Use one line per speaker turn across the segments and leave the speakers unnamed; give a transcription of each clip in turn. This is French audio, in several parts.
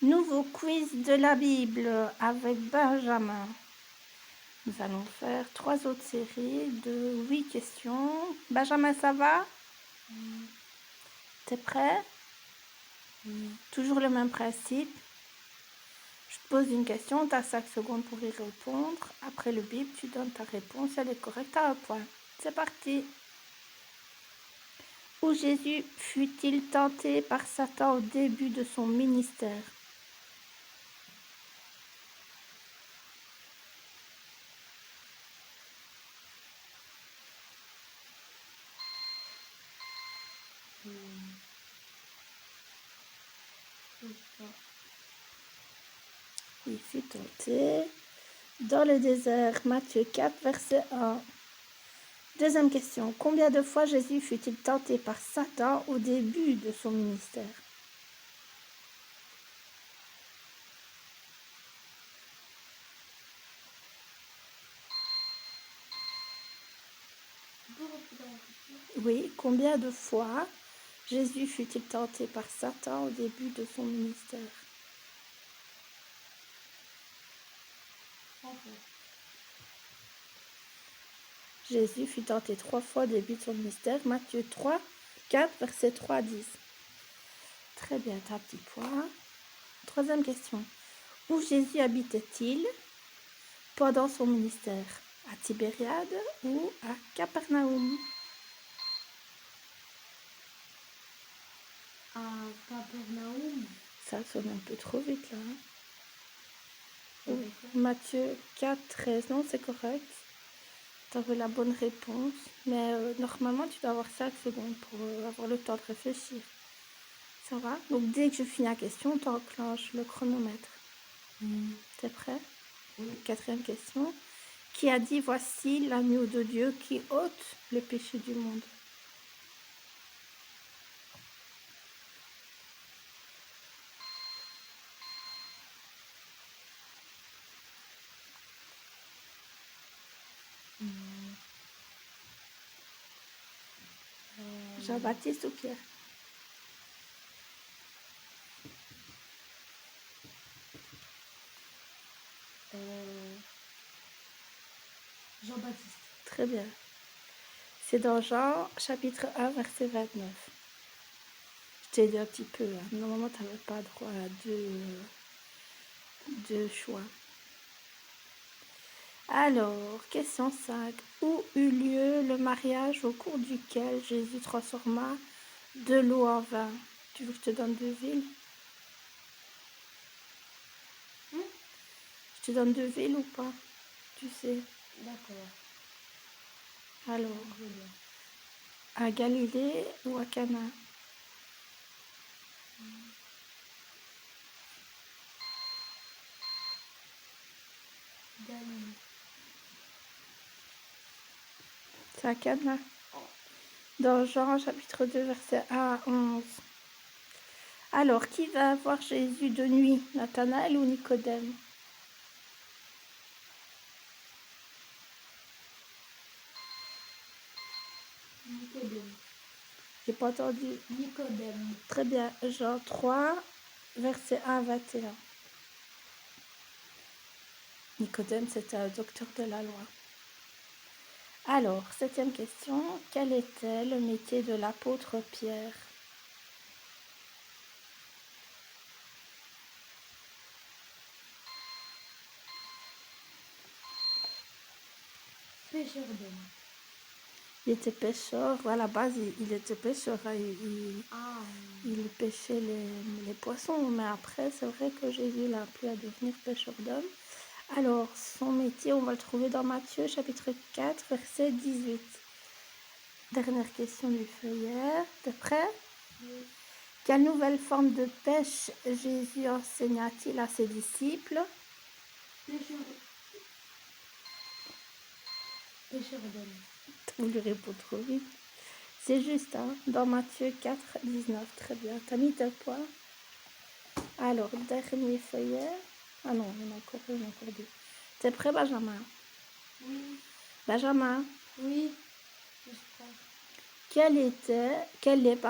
Nouveau quiz de la Bible avec Benjamin. Nous allons faire 3 autres séries de 8 questions. Benjamin, ça va? T'es prêt? Toujours le même principe. Je te pose une question, tu as 5 secondes pour y répondre. Après le bip, tu donnes ta réponse, elle est correcte à un point. C'est parti. Où Jésus fut-il tenté par Satan au début de son ministère? Il fut tenté dans le désert. Matthieu 4, verset 1. Deuxième question. Combien de fois Jésus fut-il tenté par Satan au début de son ministère? Oui, combien de fois Jésus fut-il tenté par Satan au début de son ministère? Jésus fut tenté 3 fois au début de son ministère. Matthieu 3, 4, verset 3 à 10. Très bien, t'as un petit point. Troisième question. Où Jésus habitait-il pendant son ministère? À Tibériade ou à Capernaum?
À Capernaum.
Ça sonne un peu trop vite là.
Oui.
Matthieu 4, 13, non, c'est correct. Tu avais la bonne réponse. Mais normalement, tu dois avoir 5 secondes pour avoir le temps de réfléchir. Ça va? Donc, dès que je finis la question, tu enclenches le chronomètre. T'es prêt?
Oui.
Quatrième question. Qui a dit, voici l'agneau de Dieu qui ôte le péché du monde? Jean-Baptiste ou Pierre?
Jean-Baptiste.
Très bien. C'est dans Jean, chapitre 1, verset 29. Je t'ai dit un petit peu. Hein. Normalement, tu n'avais pas droit à deux choix. Alors, question 5. Où eut lieu le mariage au cours duquel Jésus transforma de l'eau en vin? Tu veux que je te donne 2 villes? Je te donne 2 villes ou pas? Tu sais.
D'accord.
Alors, à Galilée ou à Cana?
Galilée.
C'est à Cana. Dans Jean, chapitre 2, verset 1 à 11. Alors, qui va voir Jésus de nuit? Nathanaël ou Nicodème?
Nicodème.
J'ai pas entendu.
Nicodème.
Très bien. Jean 3, verset 1 à 21. Nicodème, c'était un docteur de la loi. Alors, 7e question. Quel était le métier de l'apôtre Pierre?
Pêcheur d'homme.
Il était pêcheur. À la base, il était pêcheur. Hein. Il pêchait les poissons. Mais après, c'est vrai que Jésus l'a appelé à devenir pêcheur d'hommes. Alors, son métier, on va le trouver dans Matthieu, chapitre 4, verset 18. Dernière question du feuillet. T'es prêt?
Oui.
Quelle nouvelle forme de pêche Jésus enseigna-t-il à ses disciples?
Pêcheur d'homme.
T'as voulu répondre trop vite. C'est juste, hein, dans Matthieu 4, 19. Très bien. T'as mis tes points. Alors, dernier feuillet. Ah non, il y en a encore deux. T'es prêt, Benjamin?
Oui.
Benjamin,
Oui. Je suis prêt.
quel est,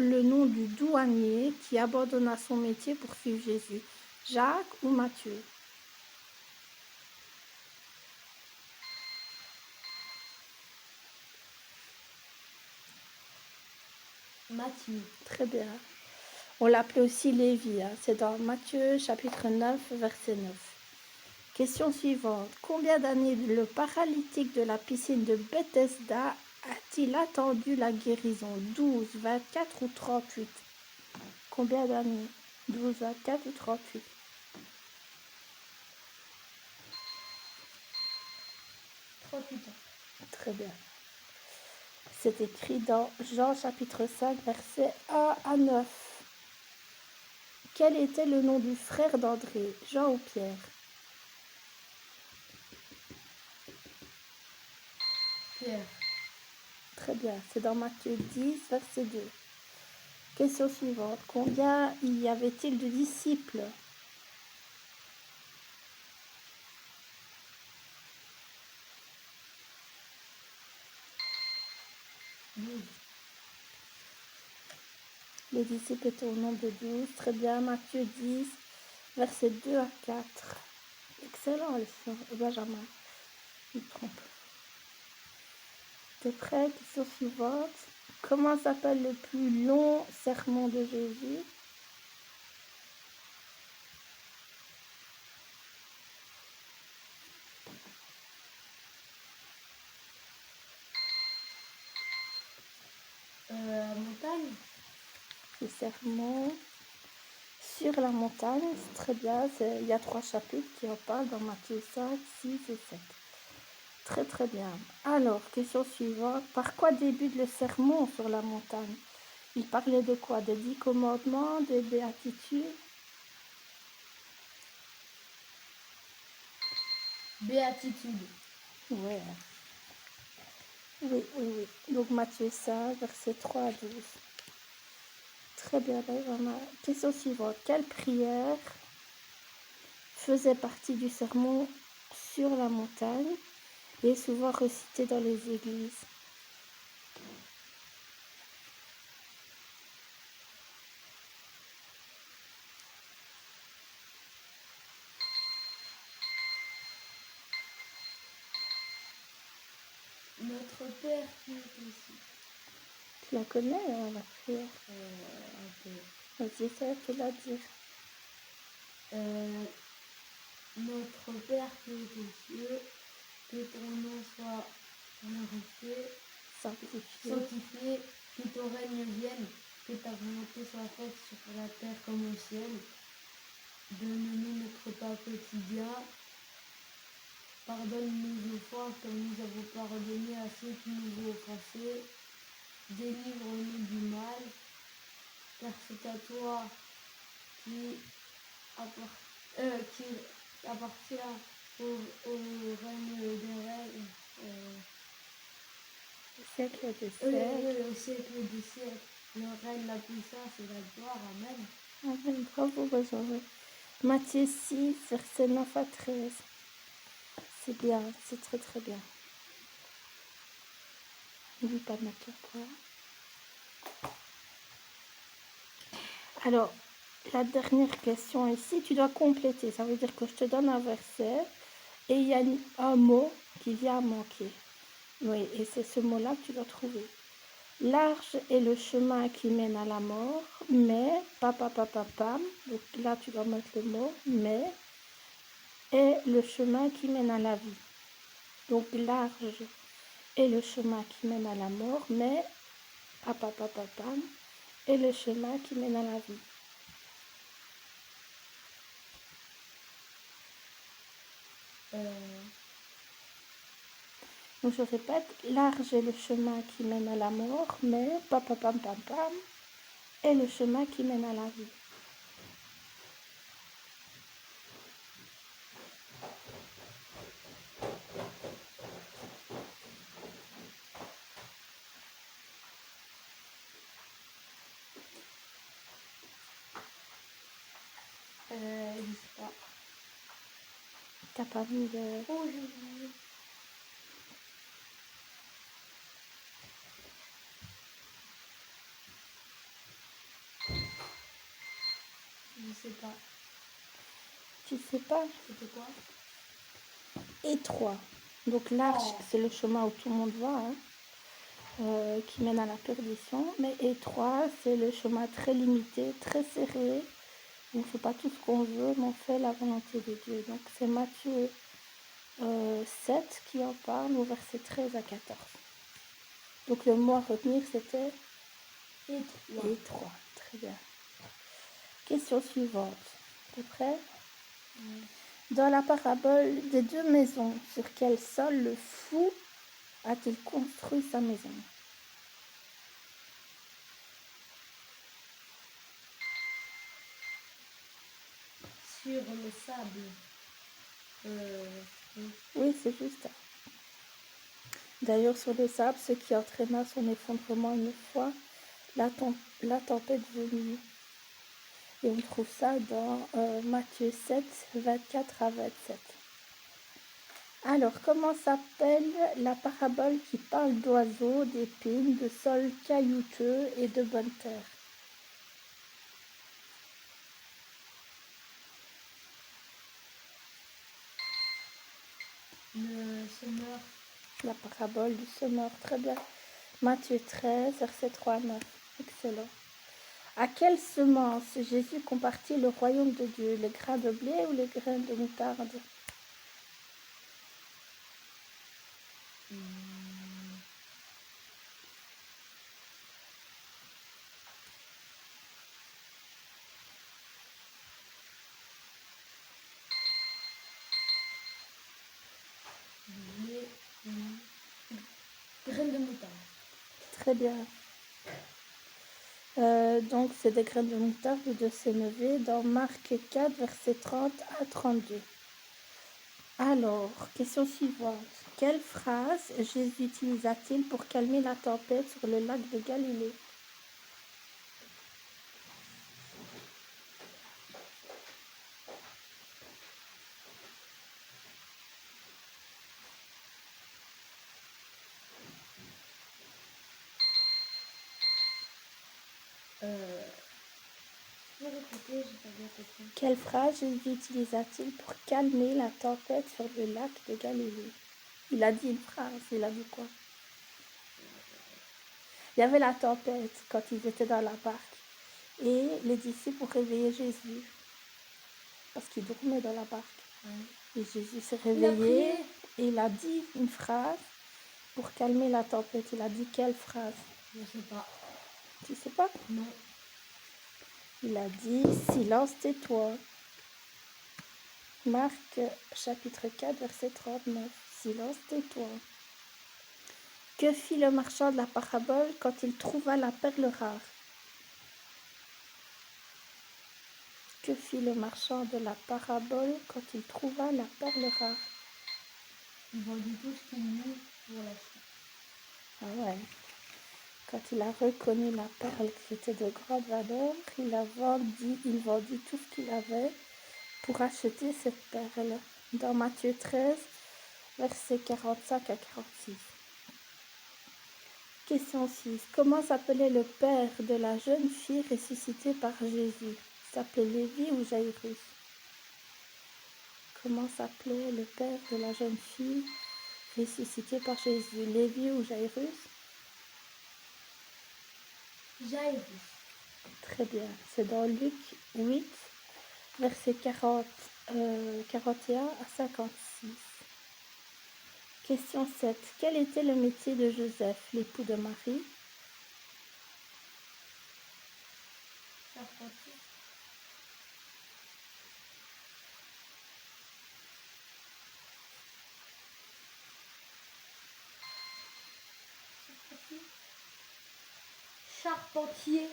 le nom du douanier qui abandonna son métier pour suivre Jésus? Jacques ou Matthieu?
Matthieu.
Très bien. On l'appelait aussi Lévi. C'est dans Matthieu chapitre 9, verset 9. Question suivante. Combien d'années le paralytique de la piscine de Bethesda a-t-il attendu la guérison? 12, 24 ou 38? Combien d'années? 12, 24 ou 38?
38 ans.
Très bien. C'est écrit dans Jean chapitre 5, versets 1 à 9. Quel était le nom du frère d'André, Jean ou Pierre?
Pierre.
Très bien, c'est dans Matthieu 10, verset 2. Question suivante. Combien y avait-il de disciples? Les disciples étaient au nombre de 12. Très bien, Matthieu 10, versets 2 à 4. Excellent, Benjamin. Il trompe. T'es prêt? Question suivante. Comment s'appelle le plus long sermon de Jésus?
Montagne.
Le sermon sur la montagne, c'est très bien. Il y a 3 chapitres qui en parlent dans Matthieu 5, 6 et 7. Très très bien. Alors, question suivante. Par quoi débute le sermon sur la montagne? Il parlait de quoi? Des 10 commandements, des béatitudes?
Béatitude.
Ouais. Oui. Donc Matthieu 5, versets 3 à 12. Très bien, Benjamin. Question suivante. Quelle prière faisait partie du sermon sur la montagne et est souvent recitée dans les églises?
Notre Père qui est ici.
Tu la connais, la prière?
Un peu.
Vas-y, ça tu la dire.
Notre Père qui est aux cieux, que ton nom soit glorifié, sanctifié, que ton règne vienne, que ta volonté soit faite sur la terre comme au ciel. Donne-nous notre pain quotidien. Pardonne-nous nos offenses comme nous avons pardonné à ceux qui nous ont offensés. Délivre-nous du mal, car c'est à toi qui appartient au règne des règnes,
Siècle des siècles.
au siècle des siècles. Le règne, la puissance et la gloire. Amen.
Amen. Bravo, Benjamin. Matthieu 6, versets 9 à 13. C'est bien, c'est très très bien. N'oublie pas de mettre le point. Alors, la dernière question ici, tu dois compléter. Ça veut dire que je te donne un verset et il y a un mot qui vient à manquer. Oui, et c'est ce mot-là que tu dois trouver. Large est le chemin qui mène à la mort, mais, pam. Donc là, tu dois mettre le mot, mais, est le chemin qui mène à la vie. Donc, large est le chemin qui mène à la mort, mais, pam, est le chemin qui mène à la vie. Donc je répète, large est le chemin qui mène à la mort, mais pam est le chemin qui mène à la vie.
Je sais pas.
T'as pas vu le...
Oh, j'ai oublié. sais pas.
Tu sais pas?
C'était quoi?
Étroit. Donc large, c'est le chemin où tout le monde va, hein, qui mène à la perdition. Mais étroit, c'est le chemin très limité, très serré. On ne fait pas tout ce qu'on veut, mais on fait la volonté de Dieu. Donc c'est Matthieu 7 qui en parle au verset 13 à 14. Donc le mot à retenir, c'était étroit. Très bien. Question suivante. T'es prêt?
Oui.
Dans la parabole des 2 maisons, sur quel sol le fou a-t-il construit sa maison?
Sur le sable.
Oui, c'est juste. D'ailleurs, sur le sable, ce qui entraîna son effondrement une fois, la tempête venue. Et on trouve ça dans Matthieu 7, 24 à 27. Alors, comment s'appelle la parabole qui parle d'oiseaux, d'épines, de sol caillouteux et de bonne terre?
Le semeur.
La parabole du semeur, très bien. Matthieu 13, verset 3 à 9. Excellent. À quelle semence Jésus compare-t-il le royaume de Dieu? Les grains de blé ou les graines de moutarde?
Graines de moutarde.
Très bien. Donc, c'est des graines de moutarde de sénévé dans Marc 4, verset 30 à 32. Alors, question suivante. Quelle phrase Jésus utilisa-t-il pour calmer la tempête sur le lac de Galilée? Quelle phrase Jésus utilisa-t-il pour calmer la tempête sur le lac de Galilée? Il a dit une phrase, il a dit quoi? Il y avait la tempête quand ils étaient dans la barque et les disciples ont réveillé Jésus parce qu'il dormait dans la barque. Et Jésus s'est réveillé et il a dit une phrase pour calmer la tempête. Il a dit quelle phrase?
Je ne sais pas.
Tu sais pas?
Non.
Il a dit silence, tais-toi. Marc chapitre 4 verset 39. Silence, tais-toi. Que fit le marchand de la parabole quand il trouva la perle rare? Que fit le marchand de la parabole quand il trouva la perle rare?
Il vendit tout ce qu'il eut pour l'acheter.
Ah ouais. Quand il a reconnu la perle qui était de grande valeur, il vendit tout ce qu'il avait pour acheter cette perle. Dans Matthieu 13, versets 45 à 46. Question 6. Comment s'appelait le père de la jeune fille ressuscitée par Jésus? S'appelait Lévi ou Jairus? Comment s'appelait le père de la jeune fille ressuscitée par Jésus? Lévi ou Jairus?
Jairus.
Très bien. C'est dans Luc 8, versets 41 à 56. Question 7. Quel était le métier de Joseph, l'époux de Marie?
Charpentier. Charpentier.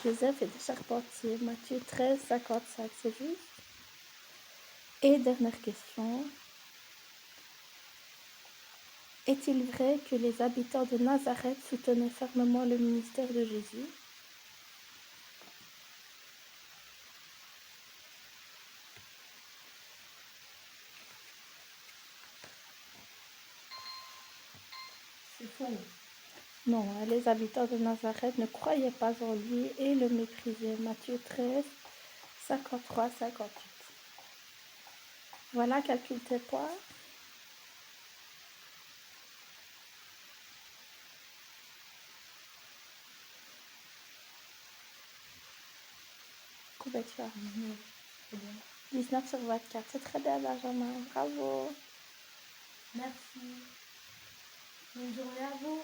Joseph était charpentier. Matthieu 13, 55, c'est juste. Et dernière question. Est-il vrai que les habitants de Nazareth soutenaient fermement le ministère de Jésus?
C'est faux.
Non, les habitants de Nazareth ne croyaient pas en lui et le méprisaient. Matthieu 13, 53, 58. Voilà, calcule tes poids. Combien tu as?
19. C'est bien.
19 sur 24. C'est très bien, Benjamin. Bravo.
Merci. Bonne journée à vous.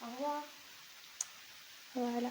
Au revoir.
Voilà.